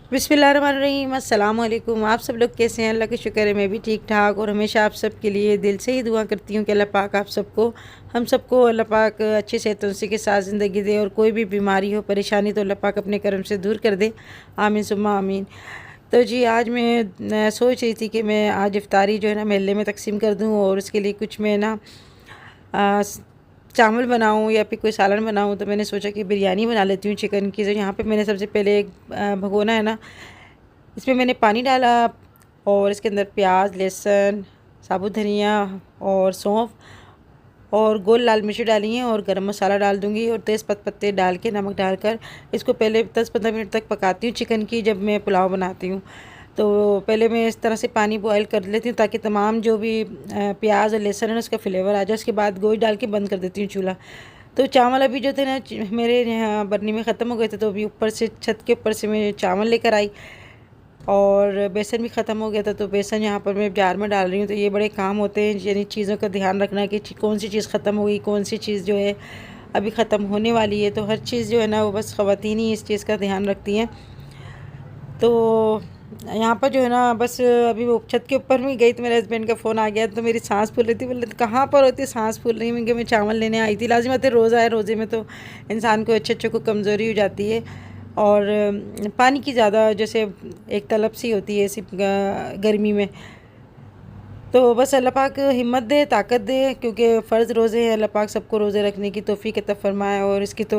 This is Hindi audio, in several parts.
बिस्मिल्लाहिर्रहमानिर्रहीम, अस्सलाम वालेकुम। आप सब लोग कैसे हैं? अल्लाह का शुक्र है मैं भी ठीक ठाक। और हमेशा आप सब के लिए दिल से ही दुआ करती हूँ कि अल्लाह पाक आप सबको, हम सबको अल्लाह पाक अच्छी सेहत तंदुरुस्ती के साथ ज़िंदगी दे, और कोई भी बीमारी हो, परेशानी तो अल्लाह पाक अपने करम से दूर कर दे। आमीन सुम्मा आमीन। तो जी आज मैं सोच रही थी कि मैं आज इफ्तारी जो है ना महल्ले में तकसीम कर दूँ, और उसके लिए कुछ मैं ना आ, चावल बनाऊँ या फिर कोई सालन बनाऊँ। तो मैंने सोचा कि बिरयानी बना लेती हूँ चिकन की। तो यहाँ पे मैंने सबसे पहले एक भगोना है ना, इसमें मैंने पानी डाला, और इसके अंदर प्याज, लहसुन, साबुत धनिया और सौंफ और गोल लाल मिर्ची डाली हैं, और गरम मसाला डाल दूँगी, और तेज़ पत्ते डाल के नमक डालकर इसको पहले 10-15 मिनट तक पकाती हूँ चिकन की, जब मैं पुलाव बनाती हूँ। तो पहले मैं इस तरह से पानी बॉयल कर लेती हूँ ताकि तमाम जो भी प्याज और लहसुन है उसका फ्लेवर आ जाए। उसके बाद गोश्त डाल के बंद कर देती हूँ चूल्हा। तो चावल अभी जो थे ना मेरे यहाँ बर्नी में ख़त्म हो गए थे, तो अभी ऊपर से छत के ऊपर से मैं चावल लेकर आई, और बेसन भी ख़त्म हो गया था। तो बेसन यहाँ पर मैं जार में डाल रही हूँ। तो ये बड़े काम होते हैं, यानी चीज़ों का ध्यान रखना कि कौन सी चीज़ ख़त्म हो गई, कौन सी चीज़ जो है अभी ख़त्म होने वाली है। तो हर चीज़ जो है ना वो बस ख़वातीन ही इस चीज़ का ध्यान रखती हैं। तो यहाँ पर जो है ना बस अभी वो छत के ऊपर में गई तो मेरे हस्बैंड का फ़ोन आ गया। तो मेरी सांस फूल रही थी, बोले कहाँ पर होती सांस फूल रही है? मैं चावल लेने आई थी। लाजिम बात है, रोज़ा है, रोज़े में तो इंसान को अच्छे को कमज़ोरी हो जाती है, और पानी की ज़्यादा जैसे एक तलब सी होती है ऐसी गर्मी में। तो बस अल्लाह पाक हिम्मत दे, ताकत दे, क्योंकि फ़र्ज़ रोज़े हैं। अल्लाह पाक सबको रोज़े रखने की तौफ़ीक अता फ़रमाए, और इसकी तो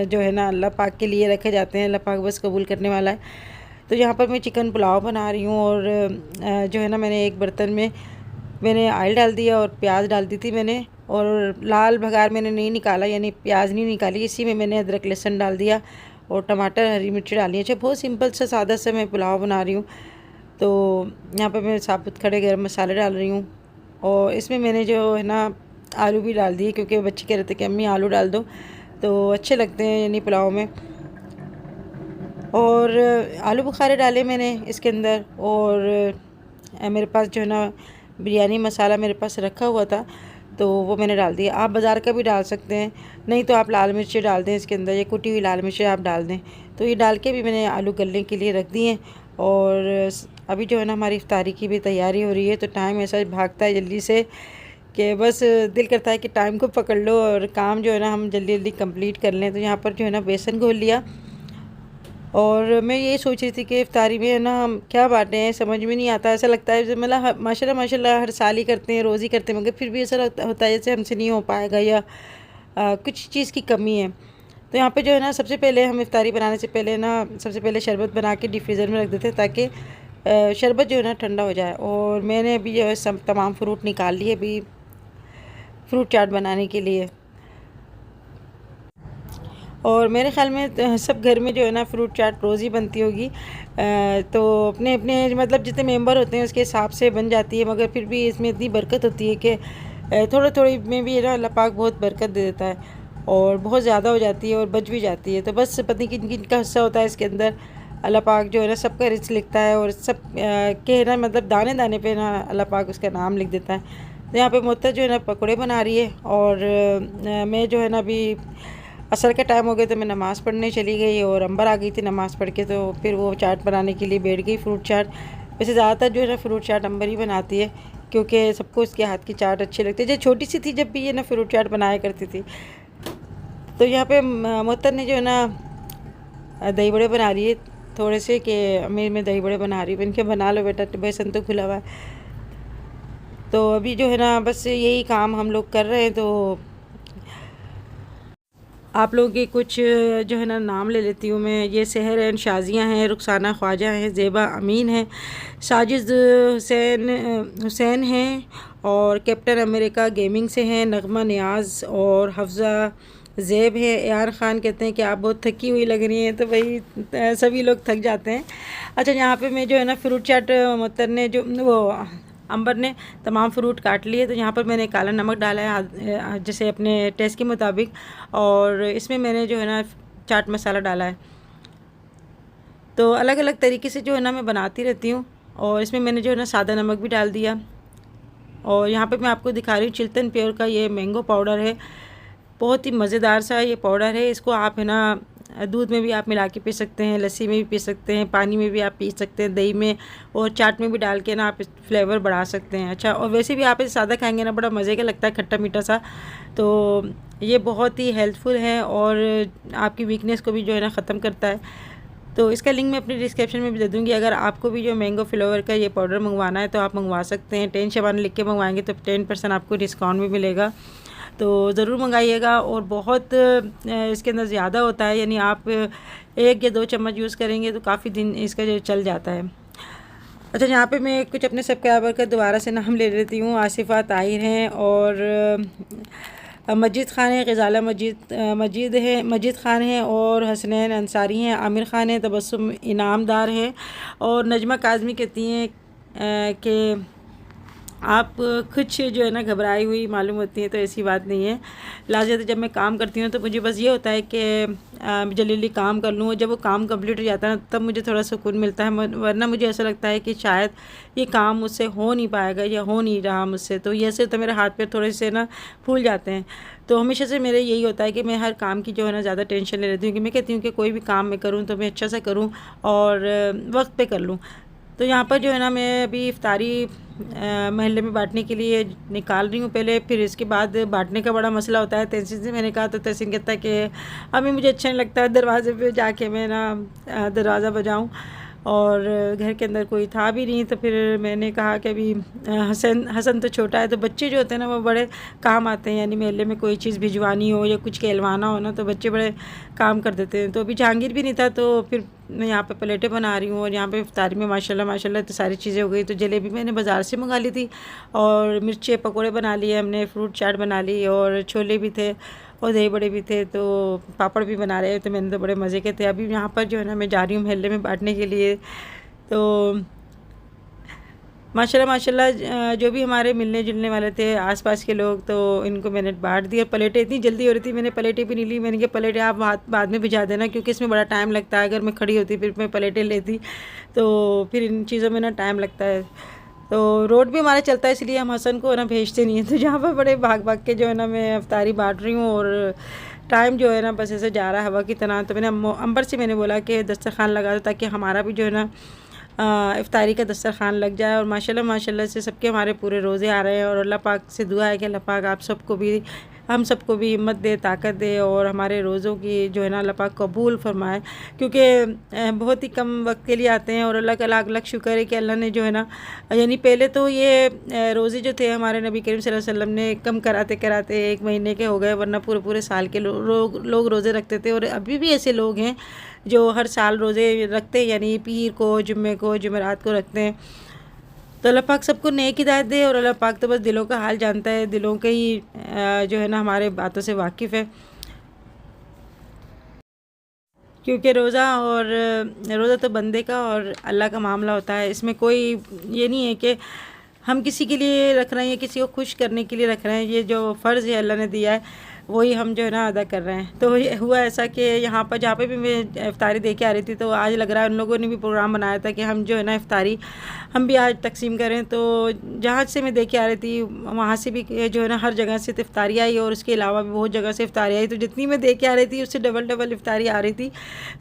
जो है ना अल्लाह पाक के लिए रखे जाते हैं, अल्लाह पाक बस कबूल करने वाला है। तो यहाँ पर मैं चिकन पुलाव बना रही हूँ, और जो है ना मैंने एक बर्तन में मैंने ऑयल डाल दिया और प्याज डाल दी थी मैंने, और लाल भगार मैंने नहीं निकाला, यानी प्याज नहीं निकाली। इसी में मैंने अदरक लहसुन डाल दिया और टमाटर, हरी मिर्ची डाली है। अच्छा, बहुत सिंपल सा सादा सा मैं पुलाव बना रही हूँ। तो यहाँ पर मैं साबुत खड़े गरम मसाले डाल रही हूँ, और इसमें मैंने जो है ना आलू भी डाल दिए, क्योंकि बच्चे कह रहे थे कि अम्मी आलू डाल दो, तो अच्छे लगते हैं यानी पुलाव में। और आलू बुखारे डाले मैंने इसके अंदर, और मेरे पास जो है ना बिरयानी मसाला मेरे पास रखा हुआ था, तो वो मैंने डाल दिया। आप बाज़ार का भी डाल सकते हैं, नहीं तो आप लाल मिर्ची डाल दें इसके अंदर, ये कुटी हुई लाल मिर्ची आप डाल दें। तो ये डाल के भी मैंने आलू गलने के लिए रख दिए। और अभी जो है ना हमारी इफ्तारी की भी तैयारी हो रही है। तो टाइम ऐसा भागता है जल्दी से कि बस दिल करता है कि टाइम को पकड़ लो और काम जो है ना हम जल्दी जल्दी कंप्लीट कर लें। तो यहाँ पर जो है ना बेसन घोल लिया, और मैं ये सोच रही थी कि इफ्तारी में है ना हम क्या बांटें हैं, समझ में नहीं आता। ऐसा लगता है जैसे मतलब माशाल्लाह माशाल्लाह हर साल ही करते हैं, रोज़ ही करते हैं, मगर फिर भी ऐसा होता है जैसे हमसे नहीं हो पाएगा, या कुछ चीज़ की कमी है। तो यहाँ पे जो है ना सबसे पहले हम इफ्तारी बनाने से पहले ना सबसे पहले शरबत बना के डीप फ्रीज़र में रख देते हैं, ताकि शरबत जो है ना ठंडा हो जाए। और मैंने अभी जो है सब तमाम फ्रूट निकाल लिए अभी फ्रूट चाट बनाने के लिए। और मेरे ख़्याल में सब घर में जो है ना फ्रूट चाट रोज़ ही बनती होगी। तो अपने अपने मतलब जितने मेंबर होते हैं उसके हिसाब से बन जाती है, मगर फिर भी इसमें इतनी बरकत होती है कि थोड़ी थोड़ी में भी ना अल्लाह पाक बहुत बरकत दे देता है, और बहुत ज़्यादा हो जाती है और बच भी जाती है। तो बस पता नहीं किन किन का हिस्सा होता है इसके अंदर। अल्लाह पाक जो है ना सबका रिज़्क़ लिखता है, और सब के ना मतलब दाने दाने पे ना अल्लाह पाक उसका नाम लिख देता है। तो यहाँ पे मोहत्तर जो है ना पकौड़े बना रही है, और मैं जो है ना अभी असर का टाइम हो गया तो मैं नमाज़ पढ़ने चली गई, और अंबर आ गई थी नमाज़ पढ़ के। तो फिर वो चाट बनाने के लिए बैठ गई, फ्रूट चाट। वैसे ज़्यादातर जो है ना फ्रूट चाट अंबर ही बनाती है, क्योंकि सबको उसके हाथ की चाट अच्छी लगती है। जब छोटी सी थी जब भी ये ना फ्रूट चाट बनाया करती थी। तो यहाँ पे मोहत्तर ने जो है ना दही बड़े बना रही है थोड़े से, कि अम्मी मैं दही बड़े बना रही हूँ। इनके बना लो बेटा, बेसन तो खुला हुआ है। तो अभी जो है ना बस यही काम हम लोग कर रहे हैं। तो आप लोगों के कुछ जो है ना नाम ले लेती हूँ मैं। ये सहर हैं, शाजियाँ हैं, रुखसाना ख्वाजा हैं, ज़ेबा अमीन है, साजिद हुसैन हैं, और कैप्टन अमेरिका गेमिंग से हैं, नगमा नियाज़ और हफ्ज़ा ज़ेब है। यार ख़ान कहते हैं कि आप बहुत थकी हुई लग रही हैं। तो भाई सभी लोग थक जाते हैं। अच्छा, यहाँ पे मैं जो है ना फ्रूट चाट मुत्तर ने जो वो अंबर ने तमाम फ्रूट काट लिए। तो यहाँ पर मैंने काला नमक डाला है जैसे अपने टेस्ट के मुताबिक, और इसमें मैंने जो है ना चाट मसाला डाला है। तो अलग अलग तरीके से जो है ना मैं बनाती रहती हूँ, और इसमें मैंने जो है ना सादा नमक भी डाल दिया। और यहाँ पे मैं आपको दिखा रही हूँ चिल्तन प्योर का ये मैंगो पाउडर है, बहुत ही मज़ेदार सा ये पाउडर है। इसको आप है ना दूध में भी आप मिला के पी सकते हैं, लस्सी में भी पी सकते हैं, पानी में भी आप पी सकते हैं, दही में और चाट में भी डाल के ना आप फ्लेवर बढ़ा सकते हैं। अच्छा, और वैसे भी आप इसे सादा खाएंगे ना बड़ा मज़े का लगता है, खट्टा मीठा सा। तो ये बहुत ही हेल्पफुल है और आपकी वीकनेस को भी जो है ना ख़त्म करता है। तो इसका लिंक मैं अपनी डिस्क्रिप्शन में भी दे दूँगी। अगर आपको भी जो मैंगो फ्लेवर का ये पाउडर मंगवाना है तो आप मंगवा सकते हैं। 10 शबाना लिख के मंगवाएंगे तो 10% आपको डिस्काउंट भी मिलेगा। तो ज़रूर मंगाइएगा। और बहुत इसके अंदर ज़्यादा होता है, यानी आप 1 या 2 चम्मच यूज़ करेंगे तो काफ़ी दिन इसका जो चल जाता है। अच्छा, यहाँ पे मैं कुछ अपने सब्सक्राइबर का दोबारा से नाम ले लेती हूँ। आसिफ़ा ताहिर हैं और मजीद ख़ान है, ग़ज़ाला मजीद ख़ान है और हसनैन अंसारी हैं, आमिर ख़ान है, तबस्सुम इनामदार है और नजमा काज़मी कहती हैं कि आप कुछ जो है ना घबराई हुई मालूम होती है। तो ऐसी बात नहीं है। लाज़िम जब मैं काम करती हूँ तो मुझे बस ये होता है कि जल्दी जल्दी काम कर लूँ। जब वो काम कंप्लीट हो जाता है ना तब मुझे थोड़ा सुकून मिलता है, वरना मुझे ऐसा लगता है कि शायद ये काम मुझसे हो नहीं पाएगा या हो नहीं रहा मुझसे। तो ये से तो मेरे हाथ पैर थोड़े से ना फूल जाते हैं। तो हमेशा से मेरे यही होता है कि मैं हर काम की जो है ना ज़्यादा टेंशन ले लेती हूँ, कि मैं कहती हूँ कि कोई भी काम मैं करूँ तो मैं अच्छा सा करूँ और वक्त पे कर लूँ। तो यहाँ पर जो है ना मैं अभी इफ्तारी महल्ले में बांटने के लिए निकाल रही हूँ पहले, फिर इसके बाद बांटने का बड़ा मसला होता है। तहसीन से मैंने कहा तो तहसीन कहता है कि अभी मुझे अच्छा नहीं लगता है दरवाज़े पे जाके मैं ना दरवाज़ा बजाऊँ, और घर के अंदर कोई था भी नहीं। तो फिर मैंने कहा कि अभी हसन तो छोटा है, तो बच्चे जो होते हैं ना वो बड़े काम आते हैं, यानी मेले में कोई चीज़ भिजवानी हो या कुछ कहलवाना हो ना तो बच्चे बड़े काम कर देते हैं। तो अभी जहांगीर भी नहीं था तो फिर मैं यहाँ पे प्लेटें बना रही हूँ और यहाँ पे इफ्तारी में माशाल्लाह तो सारी चीज़ें हो गई। तो जलेबी मैंने बाज़ार से मंगा ली थी और मिर्चे पकौड़े बना लिए हमने, फ्रूट चाट बना ली और छोले भी थे और दही बड़े भी थे, तो पापड़ भी बना रहे। तो मैंने तो बड़े मज़े के थे। अभी यहाँ पर जो है ना मैं जा रही हूँ महल्ले में बांटने के लिए। तो माशाल्लाह जो भी हमारे मिलने जुलने वाले थे आसपास के लोग, तो इनको मैंने बांट दिया। प्लेटें इतनी जल्दी हो रही थी, मैंने प्लेटें भी नहीं ली। मैंने कहा प्लेटें आप बाद में भिजा देना, क्योंकि इसमें बड़ा टाइम लगता है। अगर मैं खड़ी होती फिर मैं प्लेटें लेती तो फिर इन चीज़ों में ना टाइम लगता है। तो रोड भी हमारा चलता है, इसलिए हम हसन को ना भेजते नहीं हैं। तो जहाँ पर बड़े भाग भाग के जो है ना मैं इफ्तारी बांट रही हूँ और टाइम जो है ना बस ऐसे जा रहा है हवा की तरह। तो मैंने अंबर से मैंने बोला कि दस्तरखान लगा दो ताकि हमारा भी जो है ना इफ्तारी का दस्तरखान लग जाए। और माशाल्लाह से सबके हमारे पूरे रोज़े आ रहे हैं और अल्लाह पाक से दुआ है कि अल्लाह पाक आप सबको भी, हम सबको भी हिम्मत दे, ताकत दे और हमारे रोज़ों की जो है ना अल्लाह पाक कबूल फरमाए, क्योंकि बहुत ही कम वक्त के लिए आते हैं। और अल्लाह का लाख लाख शुक्र है कि अल्लाह ने जो है ना, यानी पहले तो ये रोज़े जो थे हमारे नबी करीम सल्लल्लाहु अलैहि वसल्लम ने कम कराते कराते 1 महीने के हो गए, वरना पूरे पूरे साल के लोग रोज़े रखते थे। और अभी भी ऐसे लोग हैं जो हर साल रोज़े रखते हैं, यानी पीर को, जुम्मे को, जुमेरात को रखते हैं। तो अल्लाह पाक सबको नेक हिदायत दे। और अल्लाह पाक तो बस दिलों का हाल जानता है, दिलों के ही जो है ना हमारे बातों से वाकिफ़ है। क्योंकि रोज़ा तो बंदे का और अल्लाह का मामला होता है। इसमें कोई ये नहीं है कि हम किसी के लिए रख रहे हैं या किसी को खुश करने के लिए रख रहे हैं। ये जो फ़र्ज़ है अल्लाह ने दिया है वही हम जो है ना अदा कर रहे हैं। तो ये हुआ ऐसा कि यहाँ पर जहाँ पे भी मैं इफ्तारी दे के आ रही थी, तो आज लग रहा है उन लोगों ने भी प्रोग्राम बनाया था कि हम जो है ना इफ्तारी हम भी आज तकसीम करें। तो जहाँ से मैं दे के आ रही थी वहाँ से भी जो है ना हर जगह से इफ्तारी आई और उसके अलावा भी बहुत जगह से इफ्तारी आई। तो जितनी मैं दे के आ रही थी उससे डबल इफ्तारी आ रही थी।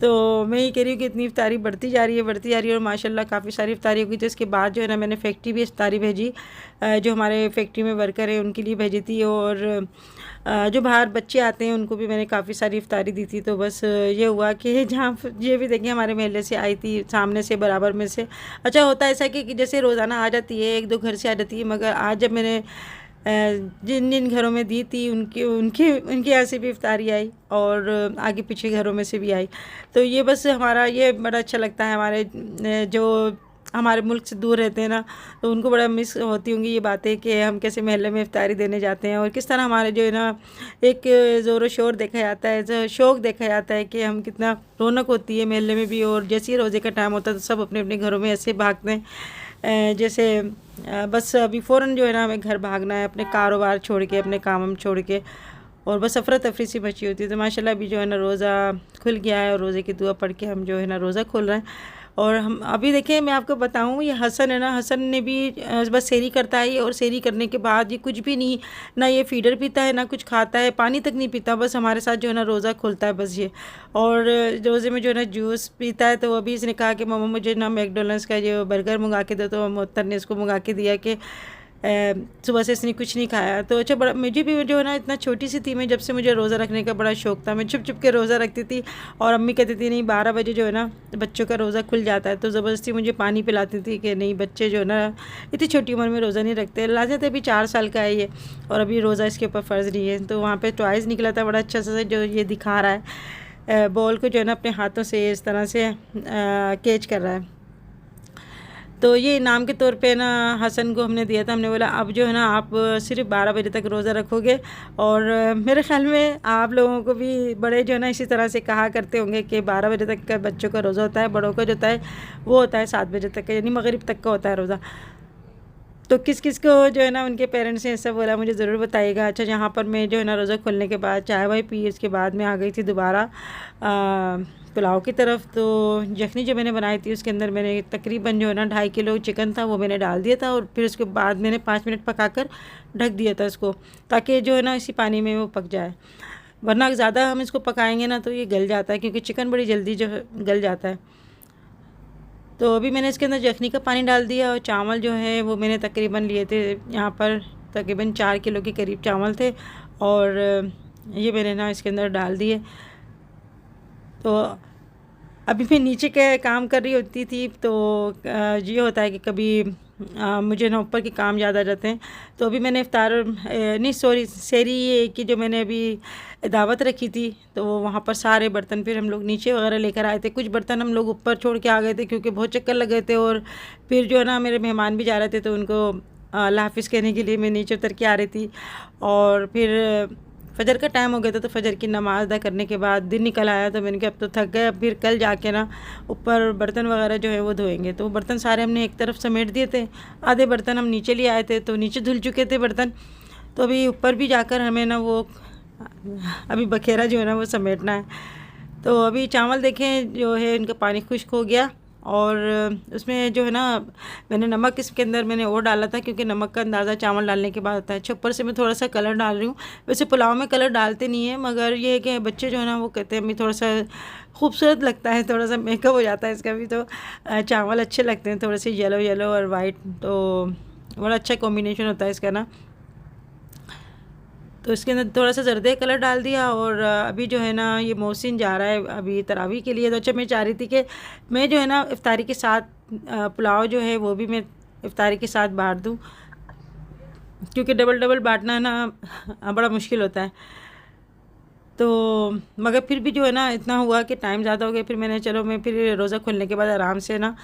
तो मैं ये कह रही हूँ कि इतनी इफ्तारी बढ़ती जा रही है और माशाल्लाह काफ़ी सारी इफ्तारी हो गई। तो इसके बाद जो है ना मैंने फैक्ट्री भी इफ्तारी भेजी, जो हमारे फैक्ट्री में वर्कर हैं उनके लिए भेजी थी, और जो बाहर बच्चे आते हैं उनको भी मैंने काफ़ी सारी इफ्तारी दी थी। तो बस ये हुआ कि जहाँ ये भी देखिए हमारे महल्ले से आई थी, सामने से बराबर में से। अच्छा, होता है ऐसा कि जैसे रोज़ाना आ जाती है, 1-2 घर से आ जाती है, मगर आज जब मैंने जिन जिन घरों में दी थी उनके यहाँ से भी इफ्तारी आई और आगे पीछे घरों में से भी आई। तो ये बस हमारा ये बड़ा अच्छा लगता है। हमारे जो हमारे मुल्क से दूर रहते हैं ना, तो उनको बड़ा मिस होती होंगी ये बातें कि हम कैसे महल्ले में इफ्तारी देने जाते हैं और किस तरह हमारे जो है ना एक ज़ोर शोर देखा जाता है, जो शौक़ देखा जाता है कि हम कितना रौनक होती है महल्ले में भी। और जैसे ही रोज़े का टाइम होता है तो सब अपने अपने घरों में ऐसे भागते हैं जैसे बस अभी फ़ौरन जो है ना हमें घर भागना है, अपने कारोबार छोड़ के, अपने काम छोड़ के, और बस अफरा तफरी सी मची होती है। तो माशाल्लाह अभी जो है ना रोज़ा खुल गया है और रोज़े की दुआ पढ़ के हम जो है ना रोज़ा खोल रहे हैं। और हम अभी देखें, मैं आपको बताऊं, ये हसन है ना, हसन ने भी बस सेहरी करता है और सेहरी करने के बाद ये कुछ भी नहीं, ना ये फीडर पीता है ना कुछ खाता है, पानी तक नहीं पीता, बस हमारे साथ जो है ना रोज़ा खोलता है बस ये। और रोज़े में जो है ना जूस पीता है। तो अभी इसने कहा कि मम्मा मुझे ना मैकडोनल्ड्स का जो बर्गर मंगा के दो, तो मोहतर ने इसको मंगा के दिया कि सुबह से इसने कुछ नहीं खाया। तो अच्छा, बड़ा मुझे भी जो है ना, इतना छोटी सी थी मैं, जब से मुझे रोज़ा रखने का बड़ा शौक़ था, मैं छुप छुप के रोज़ा रखती थी। और अम्मी कहती थी नहीं 12 बजे जो है ना बच्चों का रोज़ा खुल जाता है, तो ज़बरदस्ती मुझे पानी पिलाती थी कि नहीं बच्चे जो है ना इतनी छोटी उम्र में रोज़ा नहीं रखते। लाजत अभी 4 साल का है ये, और अभी रोज़ा इसके ऊपर फ़र्ज़ नहीं है। तो वहाँ पर टॉयज़ निकला था बड़ा अच्छा सा, जो ये दिखा रहा है बॉल को जो है ना अपने हाथों से इस तरह से कैच कर रहा है। तो ये इनाम के तौर पे ना हसन को हमने दिया था। हमने बोला अब जो है ना आप सिर्फ 12 बजे तक रोज़ा रखोगे। और मेरे ख़्याल में आप लोगों को भी बड़े जो है ना इसी तरह से कहा करते होंगे कि 12 बजे तक का बच्चों का रोज़ा होता है, बड़ों का जो होता है वो होता है 7 बजे तक का, यानी मगरिब तक का होता है रोज़ा। तो किस किस को जो है ना उनके पेरेंट्स ने ऐसा बोला मुझे ज़रूर बताइएगा। अच्छा, यहाँ पर मैं जो है ना रोज़ा खोलने के बाद चाय वाय पी, उसके बाद मैं आ गई थी दोबारा पुलाव की तरफ। तो यखनी जो मैंने बनाई थी उसके अंदर मैंने तकरीबन जो है ना 2.5 किलो चिकन था वो मैंने डाल दिया था, और फिर उसके बाद मैंने 5 मिनट पकाकर ढक दिया था इसको, ताकि जो है ना इसी पानी में वो पक जाए। वरना ज़्यादा हम इसको पकाएंगे ना तो ये गल जाता है, क्योंकि चिकन बड़ी जल्दी जो है गल जाता है। तो अभी मैंने इसके अंदर यखनी का पानी डाल दिया, और चावल जो है वो मैंने तकरीबन लिए थे, यहाँ पर तकरीबन 4 किलो के करीब चावल थे, और ये मैंने ना इसके अंदर डाल दिए। तो अभी मैं नीचे के काम कर रही होती थी, तो ये होता है कि कभी मुझे ना ऊपर के काम ज़्यादा रहते हैं। तो अभी मैंने इफ्तार नहीं सॉरी सेहरी की जो मैंने अभी दावत रखी थी, तो वहाँ पर सारे बर्तन फिर हम लोग नीचे वगैरह लेकर आए थे। कुछ बर्तन हम लोग ऊपर छोड़ के आ गए थे क्योंकि बहुत चक्कर लग गए थे, और फिर जो है ना मेरे मेहमान भी जा रहे थे, तो उनको अल्लाह हाफ़िज़ कहने के लिए मैं नीचे उतर के आ रही थी। और फिर फ़जर का टाइम हो गया था, तो फ़जर की नमाज़ अदा करने के बाद दिन निकल आया। तो मैंने कहा अब तो थक गए, अब फिर कल जाके ना ऊपर बर्तन वगैरह जो है वो धोएंगे। तो बर्तन सारे हमने एक तरफ समेट दिए थे, आधे बर्तन हम नीचे ले आए थे, तो नीचे धुल चुके थे बर्तन। तो अभी ऊपर भी जाकर हमें ना वो अभी बखेरा जो है ना वो समेटना है। तो अभी चावल देखें जो है इनका पानी खुश्क हो गया, और उसमें जो है ना मैंने नमक इसके अंदर मैंने और डाला था, क्योंकि नमक का अंदाज़ा चावल डालने के बाद होता है। अच्छा, ऊपर से मैं थोड़ा सा कलर डाल रही हूँ। वैसे पुलाव में कलर डालते नहीं है, मगर ये है कि बच्चे जो है ना वो कहते हैं अम्मी थोड़ा सा खूबसूरत लगता है, थोड़ा सा मेकअप हो जाता है इसका भी, तो चावल अच्छे लगते हैं थोड़े से येलो येलो और वाइट, तो बड़ा अच्छा कॉम्बिनेशन होता है इसका ना। तो इसके अंदर थोड़ा सा जर्दे कलर डाल दिया, और अभी जो है ना ये मोहसिन जा रहा है अभी तरावी के लिए। तो अच्छा, मैं चाह रही थी कि मैं जो है ना इफ्तारी के साथ पुलाव जो है वो भी मैं इफ्तारी के साथ बांट दूँ, क्योंकि डबल डबल बांटना ना बड़ा मुश्किल होता है। तो मगर फिर भी जो है ना इतना हुआ कि टाइम ज़्यादा हो गया, फिर मैंने चलो मैं फिर रोज़ा खोलने के बाद आराम से ना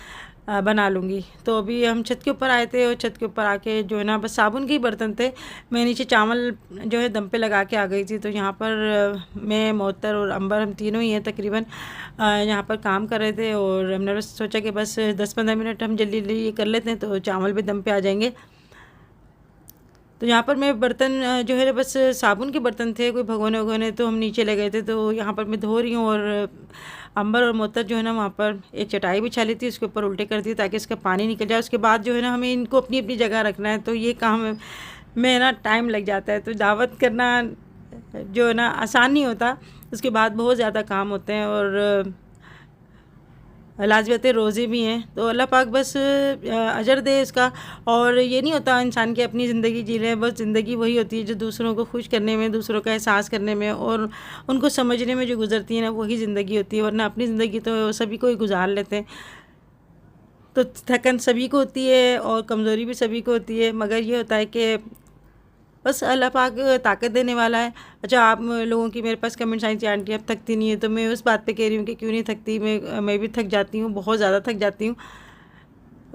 बना लूँगी। तो अभी हम छत के ऊपर आए थे, और छत के ऊपर आके जो है ना बस साबुन के ही बर्तन थे। मैं नीचे चावल जो है दम पे लगा के आ गई थी। तो यहाँ पर मैं मोहतर और अंबर हम तीनों ही हैं तकरीबन यहाँ पर काम कर रहे थे, और हमने बस सोचा कि बस 10-15 मिनट हम जल्दी जल्दी ये कर लेते हैं तो चावल भी दम पे आ जाएंगे। तो यहाँ पर मैं बर्तन जो है बस साबुन के बर्तन थे, कोई भगोने वगोने, तो हम नीचे ले गए थे। तो यहाँ पर मैं धो रही हूँ, और अंबर और मोहतर जो है ना वहाँ पर एक चटाई बिछा ली थी, उसके ऊपर उल्टे कर दी ताकि इसका पानी निकल जाए। उसके बाद जो है ना हमें इनको अपनी अपनी जगह रखना है, तो ये काम में ना टाइम लग जाता है। तो दावत करना जो है ना आसान नहीं होता, उसके बाद बहुत ज़्यादा काम होते हैं, और लाजवत रोज़े भी हैं। तो अल्लाह पाक बस अजर दे इसका। और ये नहीं होता इंसान की अपनी ज़िंदगी जी रहे हैं, बस ज़िंदगी वही होती है जो दूसरों को खुश करने में, दूसरों का एहसास करने में और उनको समझने में जो गुजरती है ना, वही ज़िंदगी होती है। वरना अपनी ज़िंदगी तो सभी को ही गुजार लेते हैं। तो थकन सभी को होती है और कमज़ोरी भी सभी को होती है, मगर ये होता है कि बस अल्लाह पाक ताकत देने वाला है। अच्छा, आप लोगों की मेरे पास कमेंट्स आई थी आंटी आप थकती नहीं है, तो मैं उस बात पे कह रही हूँ कि क्यों नहीं थकती, मैं भी थक जाती हूँ, बहुत ज़्यादा थक जाती हूँ।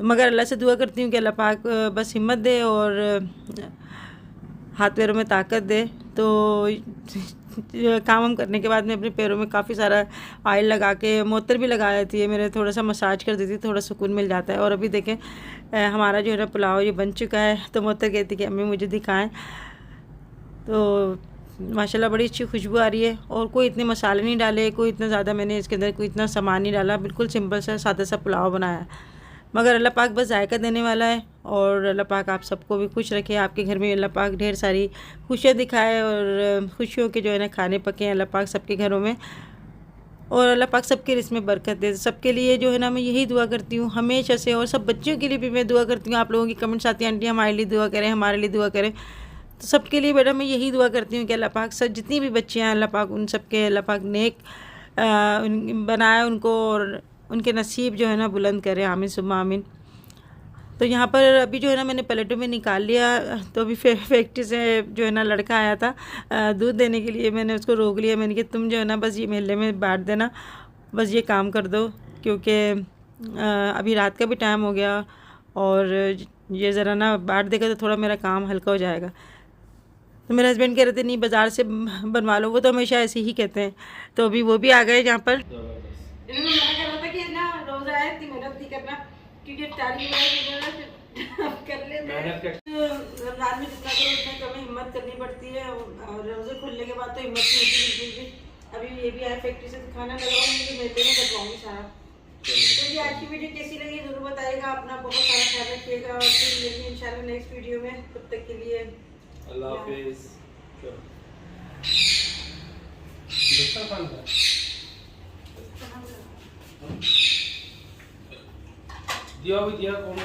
मगर अल्लाह से दुआ करती हूँ कि अल्लाह पाक बस हिम्मत दे और हाथ पैरों में ताकत दे। तो काम हम करने के बाद में अपने पैरों में काफ़ी सारा ऑयल लगा के, मोहतर भी लगा देती है मेरे, थोड़ा सा मसाज कर देती है, थोड़ा सुकून मिल जाता है। और अभी देखें हमारा जो है ना पुलाव ये बन चुका है। तो मोहतर कहती कि अम्मी मुझे दिखाएं। तो माशाल्लाह बड़ी अच्छी खुशबू आ रही है। और कोई इतने मसाले नहीं डाले, कोई इतना ज़्यादा मैंने इसके अंदर कोई इतना सामान नहीं डाला, बिल्कुल सिंपल सा सादा सा पुलाव बनाया। मगर अल्लाह पाक बस जायका देने वाला है। और अल्लाह पाक आप सबको भी खुश रखे, आपके घर में अल्लाह पाक ढेर सारी खुशियाँ दिखाए और खुशियों के जो है ना खाने पके अल्लाह पाक सबके घरों में। और अल्लाह पाक सबके रिस्क में बरकत दे। सबके लिए जो है ना मैं यही दुआ करती हूँ हमेशा से, और सब बच्चों के लिए भी मैं दुआ करती हूँ। आप लोगों की कमेंट्स आती हैं आंटी हमारे लिए दुआ करें, हमारे लिए दुआ करें, तो सबके लिए बेटा मैं यही दुआ करती हूँ कि अल्लाह पाक सब जितनी भी बच्चियाँ हैं अल्लाह पाक उन सबके अल्लाह पाक नेक बनाए उनको, और उनके नसीब जो है ना बुलंद करे, आमीन सुम्मा आमीन। तो यहाँ पर अभी जो है ना मैंने प्लेटों में निकाल लिया। तो अभी फैक्ट्री से जो है ना लड़का आया था दूध देने के लिए, मैंने उसको रोक लिया। मैंने कहा तुम जो है ना बस ये मेले में बांट देना, बस ये काम कर दो, क्योंकि अभी रात का भी टाइम हो गया और ये ज़रा ना बांट देगा तो थोड़ा मेरा काम हल्का हो जाएगा। तो मेरे हस्बैंड कह रहे थे नहीं बाज़ार से बनवा लो, वो तो हमेशा ऐसे ही कहते हैं। तो अभी वो भी आ गए यहाँ पर। इन्होंने मना कर रहा था कि ना रोज़ा है इतनी मेहनत नहीं करना, क्योंकि तारीख कर लेते हैं। रमज़ान में जितना करो उतना कम हिम्मत करनी पड़ती है, और रोज़े खुलने के बाद तो हिम्मत नहीं होती बिल्कुल भी। अभी ये भी आए फैक्ट्री से खाना लगाऊंगी, मेले में करवाऊंगी सारा। तो ये आज की वीडियो कैसी लगी ज़रूर बताइएगा। अपना बहुत सारा ख्याल रखिएगा और फिर मिलेंगे इंशाल्लाह नेक्स्ट वीडियो में। तब तक के लिए अल्लाह हाफिज़। दिया भी दिया कौन